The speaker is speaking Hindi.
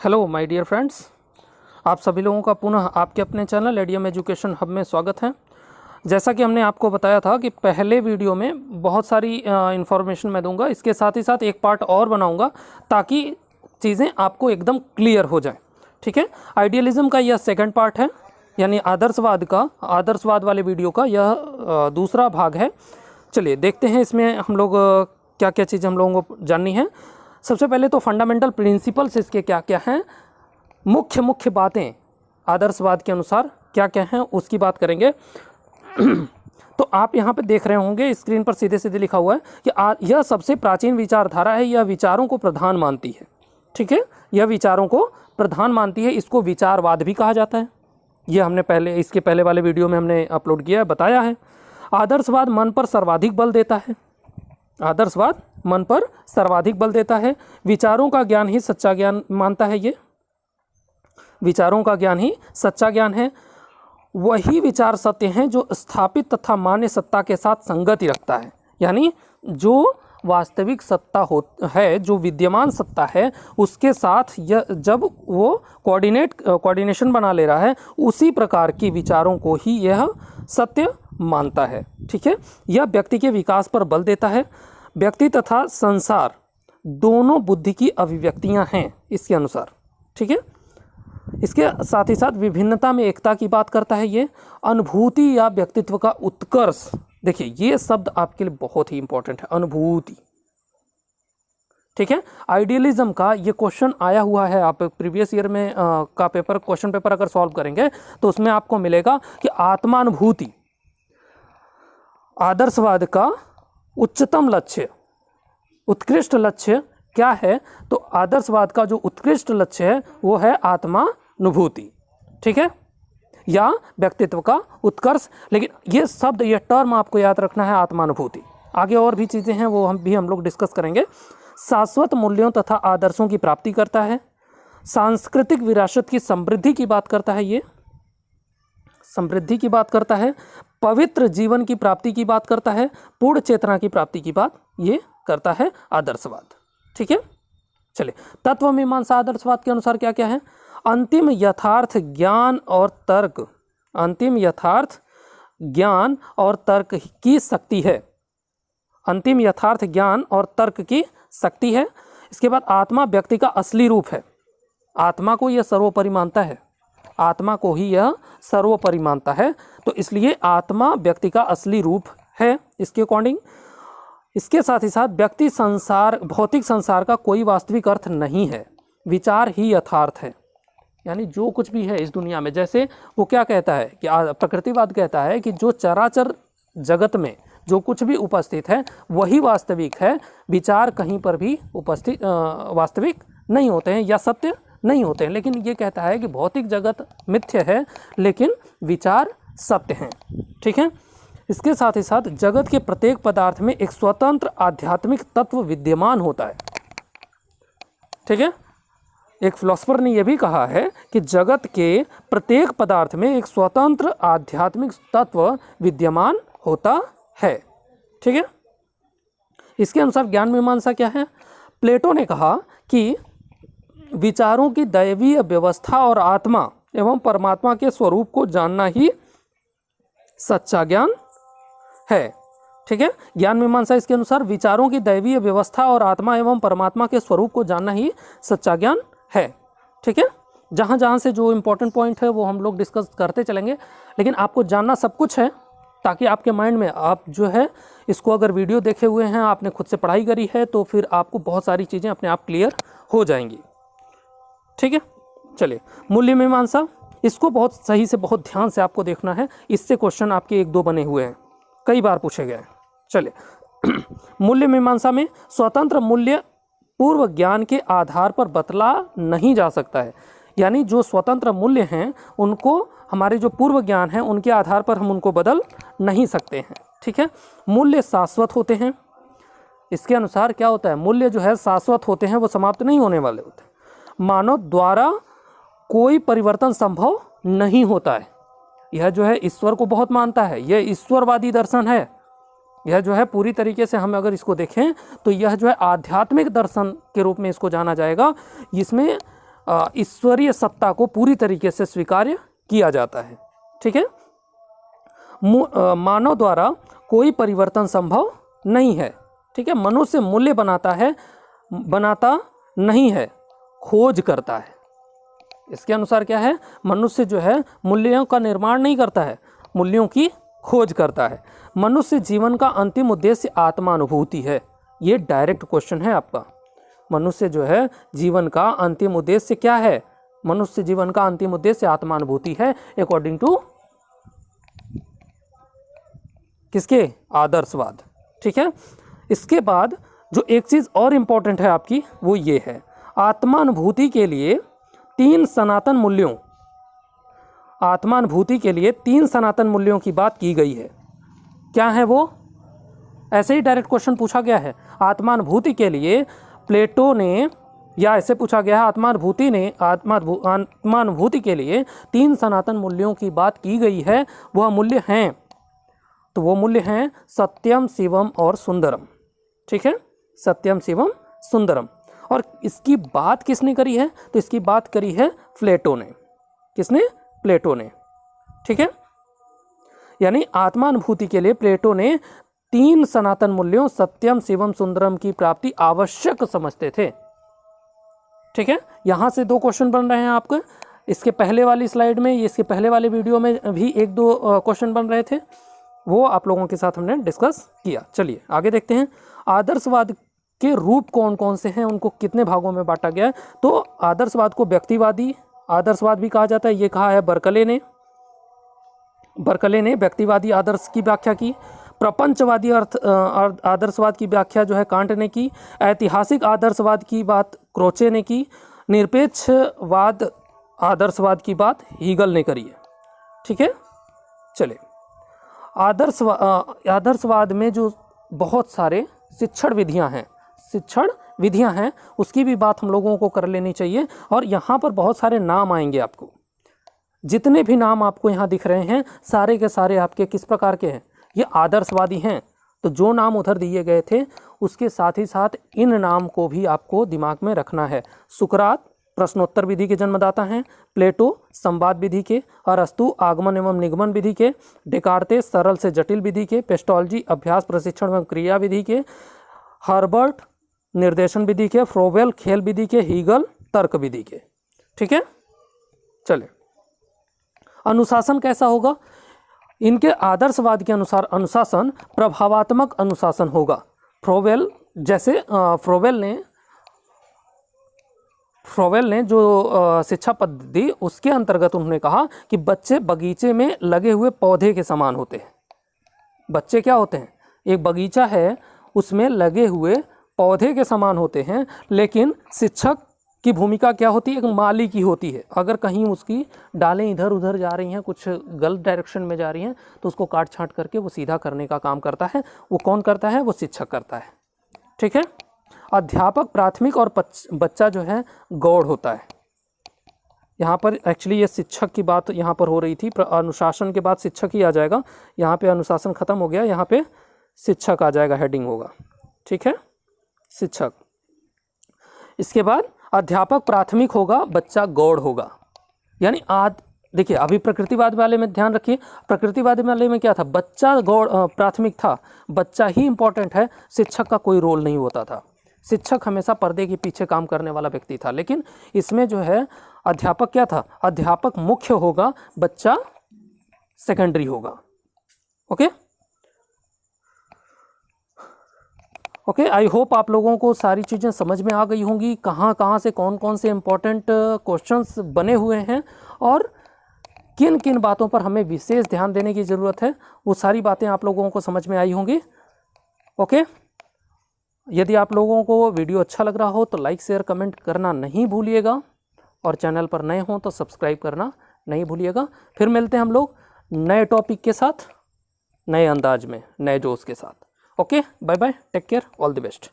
हेलो माय डियर फ्रेंड्स, आप सभी लोगों का पुनः आपके अपने चैनल एडीएम एजुकेशन हब में स्वागत है। जैसा कि हमने आपको बताया था कि पहले वीडियो में बहुत सारी इन्फॉर्मेशन मैं दूंगा, इसके साथ ही साथ एक पार्ट और बनाऊंगा ताकि चीज़ें आपको एकदम क्लियर हो जाए। ठीक है, आइडियलिज्म का यह सेकंड पार्ट है, यानी आदर्शवाद वाले वीडियो का यह दूसरा भाग है। चलिए देखते हैं इसमें हम लोग क्या क्या चीज़ें हम लोगों को जाननी है। सबसे पहले तो फंडामेंटल प्रिंसिपल्स इसके क्या क्या हैं, मुख्य बातें आदर्शवाद के अनुसार क्या क्या हैं उसकी बात करेंगे। तो आप यहाँ पे देख रहे होंगे स्क्रीन पर सीधे सीधे लिखा हुआ है कि यह सबसे प्राचीन विचारधारा है, यह विचारों को प्रधान मानती है। ठीक है, यह विचारों को प्रधान मानती है, इसको विचारवाद भी कहा जाता है। यह हमने इसके पहले वाले वीडियो में हमने अपलोड किया है, बताया है। आदर्शवाद मन पर सर्वाधिक बल देता है, आदर्शवाद मन पर सर्वाधिक बल देता है। विचारों का ज्ञान ही सच्चा ज्ञान मानता है, ये विचारों का ज्ञान ही सच्चा ज्ञान है। वही विचार सत्य हैं जो स्थापित तथा मान्य सत्ता के साथ संगति रखता है, यानी जो वास्तविक सत्ता है, जो विद्यमान सत्ता है, उसके साथ जब वो कोऑर्डिनेशन बना ले रहा है, उसी प्रकार की विचारों को ही यह सत्य मानता है। ठीक है, यह व्यक्ति के विकास पर बल देता है। व्यक्ति तथा संसार दोनों बुद्धि की अभिव्यक्तियां हैं इसके अनुसार। ठीक है, इसके साथ ही साथ विभिन्नता में एकता की बात करता है। ये अनुभूति या व्यक्तित्व का उत्कर्ष, देखिए ये शब्द आपके लिए बहुत ही इंपॉर्टेंट है, अनुभूति। ठीक है, आइडियलिज्म का ये क्वेश्चन आया हुआ है, आप प्रीवियस ईयर में का क्वेश्चन पेपर अगर सॉल्व करेंगे तो उसमें आपको मिलेगा कि आत्मानुभूति आदर्शवाद का उच्चतम लक्ष्य, उत्कृष्ट लक्ष्य क्या है। तो आदर्शवाद का जो उत्कृष्ट लक्ष्य है वो है आत्मानुभूति। ठीक है, या व्यक्तित्व का उत्कर्ष। लेकिन ये शब्द, ये टर्म आपको याद रखना है, आत्मानुभूति। आगे और भी चीज़ें हैं वो हम लोग डिस्कस करेंगे। शाश्वत मूल्यों तथा आदर्शों की प्राप्ति करता है। सांस्कृतिक विरासत की समृद्धि की बात करता है, ये समृद्धि की बात करता है। पवित्र जीवन की प्राप्ति की बात करता है। पूर्ण चेतना की प्राप्ति की बात ये करता है आदर्शवाद। ठीक है, चलिए तत्व मीमांसा आदर्शवाद के अनुसार क्या क्या है। अंतिम यथार्थ ज्ञान और तर्क, अंतिम यथार्थ ज्ञान और तर्क की शक्ति है, अंतिम यथार्थ ज्ञान और तर्क की शक्ति है। इसके बाद आत्मा व्यक्ति का असली रूप है, आत्मा को यह सर्वोपरि मानता है, आत्मा को ही यह सर्वोपरि मानता है, तो इसलिए आत्मा व्यक्ति का असली रूप है इसके अकॉर्डिंग। इसके साथ ही साथ व्यक्ति संसार, भौतिक संसार का कोई वास्तविक अर्थ नहीं है, विचार ही यथार्थ है। यानी जो कुछ भी है इस दुनिया में, जैसे वो क्या कहता है कि प्रकृतिवाद कहता है कि जो चराचर जगत में जो कुछ भी उपस्थित है वही वास्तविक है, विचार कहीं पर भी उपस्थित वास्तविक नहीं होते हैं या सत्य नहीं होते हैं। लेकिन ये कहता है कि भौतिक जगत मिथ्य है लेकिन विचार सत्य हैं। ठीक है, इसके साथ ही साथ जगत के प्रत्येक पदार्थ में एक स्वतंत्र आध्यात्मिक तत्व विद्यमान होता है। ठीक है, एक फिलोसफर ने यह भी कहा है कि जगत के प्रत्येक पदार्थ में एक स्वतंत्र आध्यात्मिक तत्व विद्यमान होता है। ठीक है, इसके अनुसार ज्ञान मीमांसा क्या है। प्लेटो ने कहा कि विचारों की दैवीय व्यवस्था और आत्मा एवं परमात्मा के स्वरूप को जानना ही सच्चा ज्ञान है। ठीक है, ज्ञान मीमांसा इसके अनुसार विचारों की दैवीय व्यवस्था और आत्मा एवं परमात्मा के स्वरूप को जानना ही सच्चा ज्ञान है। ठीक है, जहाँ जहाँ से जो इम्पोर्टेंट पॉइंट है वो हम लोग डिस्कस करते चलेंगे, लेकिन आपको जानना सब कुछ है ताकि आपके माइंड में, आप जो है इसको अगर वीडियो देखे हुए हैं, आपने खुद से पढ़ाई करी है, तो फिर आपको बहुत सारी चीज़ें अपने आप क्लियर हो जाएंगी। ठीक है, चलिए मूल्य मीमांसा, इसको बहुत सही से बहुत ध्यान से आपको देखना है, इससे क्वेश्चन आपके एक दो बने हुए हैं, कई बार पूछे गए हैं। चलिए मूल्य मीमांसा में स्वतंत्र मूल्य पूर्व ज्ञान के आधार पर बतला नहीं जा सकता है, यानी जो स्वतंत्र मूल्य हैं उनको हमारे जो पूर्व ज्ञान है उनके आधार पर हम उनको बदल नहीं सकते हैं। ठीक है, मूल्य शाश्वत होते हैं। इसके अनुसार क्या होता है, मूल्य जो है शाश्वत होते हैं, वो समाप्त नहीं होने वाले होते। मानव द्वारा कोई परिवर्तन संभव नहीं होता है। यह जो है ईश्वर को बहुत मानता है, यह ईश्वरवादी दर्शन है। यह जो है पूरी तरीके से हम अगर इसको देखें तो यह जो है आध्यात्मिक दर्शन के रूप में इसको जाना जाएगा। इसमें ईश्वरीय सत्ता को पूरी तरीके से स्वीकार्य किया जाता है। ठीक है, मानव द्वारा कोई परिवर्तन संभव नहीं है। ठीक है, मनुष्य मूल्य बनाता नहीं है, खोज करता है। इसके अनुसार क्या है, मनुष्य जो है मूल्यों का निर्माण नहीं करता है, मूल्यों की खोज करता है। मनुष्य जीवन का अंतिम उद्देश्य आत्मानुभूति है। ये डायरेक्ट क्वेश्चन है आपका। मनुष्य जो है जीवन का अंतिम उद्देश्य क्या है? मनुष्य जीवन का अंतिम उद्देश्य आत्मानुभूति है, अकॉर्डिंग टू किसके? आदर्शवाद। ठीक है, इसके बाद जो एक चीज और इंपॉर्टेंट है आपकी, वो ये है, आत्मानुभूति के लिए 3 सनातन मूल्यों, आत्मानुभूति के लिए 3 सनातन मूल्यों की बात की गई है। क्या है वो? ऐसे ही डायरेक्ट क्वेश्चन पूछा गया है। आत्मानुभूति के लिए प्लेटो ने, या ऐसे पूछा गया है, आत्मानुभूति के लिए 3 सनातन मूल्यों की बात की गई है। वह मूल्य हैं, तो वो मूल्य हैं सत्यम, शिवम और सुंदरम। ठीक है, सत्यम, शिवम, सुंदरम। और इसकी बात किसने करी है? तो इसकी बात करी है प्लेटो ने। किसने? प्लेटो ने। ठीक है, यानी आत्मानुभूति के लिए प्लेटो ने 3 सनातन मूल्यों सत्यम, शिवम, सुंदरम की प्राप्ति आवश्यक समझते थे। ठीक है, यहां से 2 क्वेश्चन बन रहे हैं आपके। इसके पहले वाली स्लाइड में, इसके पहले वाले वीडियो में भी 1-2 क्वेश्चन बन रहे थे, वो आप लोगों के साथ हमने डिस्कस किया। चलिए आगे देखते हैं। आदर्शवाद के रूप कौन कौन से हैं, उनको कितने भागों में बांटा गया है? तो आदर्शवाद को व्यक्तिवादी आदर्शवाद भी कहा जाता है। ये कहा है बर्कले ने व्यक्तिवादी आदर्श की व्याख्या की। प्रपंचवादी आदर्शवाद की व्याख्या जो है कांट ने की। ऐतिहासिक आदर्शवाद की बात क्रोचे ने की। निरपेक्षवाद आदर्शवाद की बात हीगल ने करी है। ठीक है, चले आदर्शवाद में जो बहुत सारे शिक्षण विधियां हैं, उसकी भी बात हम लोगों को कर लेनी चाहिए। और यहाँ पर बहुत सारे नाम आएंगे आपको। जितने भी नाम आपको यहाँ दिख रहे हैं, सारे के सारे आपके किस प्रकार के हैं? ये आदर्शवादी हैं। तो जो नाम उधर दिए गए थे, उसके साथ ही साथ इन नाम को भी आपको दिमाग में रखना है। सुकरात प्रश्नोत्तर विधि के जन्मदाता हैं। प्लेटो संवाद विधि के। अरस्तु आगमन एवं निगमन विधि के। डेकार्तेस सरल से जटिल विधि के। पेस्टोलॉजी अभ्यास प्रशिक्षण एवं क्रिया विधि के। हर्बर्ट निर्देशन विधि के। फ्रोवेल खेल विधि के। हीगल तर्क विधि के। ठीक है, चले अनुशासन कैसा होगा? इनके आदर्शवाद के अनुसार अनुशासन प्रभावात्मक अनुशासन होगा। फ्रोवेल ने जो शिक्षा पद्धति दी, उसके अंतर्गत उन्होंने कहा कि बच्चे बगीचे में लगे हुए पौधे के समान होते हैं। बच्चे क्या होते हैं? एक बगीचा है, उसमें लगे हुए पौधे के समान होते हैं। लेकिन शिक्षक की भूमिका क्या होती है? एक माली की होती है। अगर कहीं उसकी डालें इधर उधर जा रही हैं, कुछ गलत डायरेक्शन में जा रही हैं, तो उसको काट छांट करके वो सीधा करने का काम करता है। वो कौन करता है? वो शिक्षक करता है। ठीक है, अध्यापक प्राथमिक और बच्चा जो है गौड़ होता है। यहाँ पर एक्चुअली ये शिक्षक की बात यहाँ पर हो रही थी। अनुशासन के बाद शिक्षक ही आ जाएगा। यहाँ पे अनुशासन खत्म हो गया, यहाँ पे शिक्षक आ जाएगा, हेडिंग होगा। ठीक है, शिक्षक। इसके बाद अध्यापक प्राथमिक होगा, बच्चा गौड़ होगा। यानी देखिए, अभी प्रकृतिवाद वाले में ध्यान रखिए। प्रकृतिवाद वाले में क्या था? बच्चा गौड़ प्राथमिक था, बच्चा ही इंपॉर्टेंट है, शिक्षक का कोई रोल नहीं होता था। शिक्षक हमेशा पर्दे के पीछे काम करने वाला व्यक्ति था। लेकिन इसमें जो है अध्यापक क्या था? अध्यापक मुख्य होगा, बच्चा सेकेंडरी होगा। ओके, आई होप आप लोगों को सारी चीज़ें समझ में आ गई होंगी, कहाँ से कौन कौन से इम्पोर्टेंट क्वेश्चंस बने हुए हैं और किन किन बातों पर हमें विशेष ध्यान देने की ज़रूरत है। वो सारी बातें आप लोगों को समझ में आई होंगी। ओके, यदि आप लोगों को वीडियो अच्छा लग रहा हो तो लाइक शेयर कमेंट करना नहीं भूलिएगा, और चैनल पर नए हों तो सब्सक्राइब करना नहीं भूलिएगा। फिर मिलते हैं हम लोग नए टॉपिक के साथ, नए अंदाज में, नए जोश के साथ। Okay, bye bye, take care, all the best.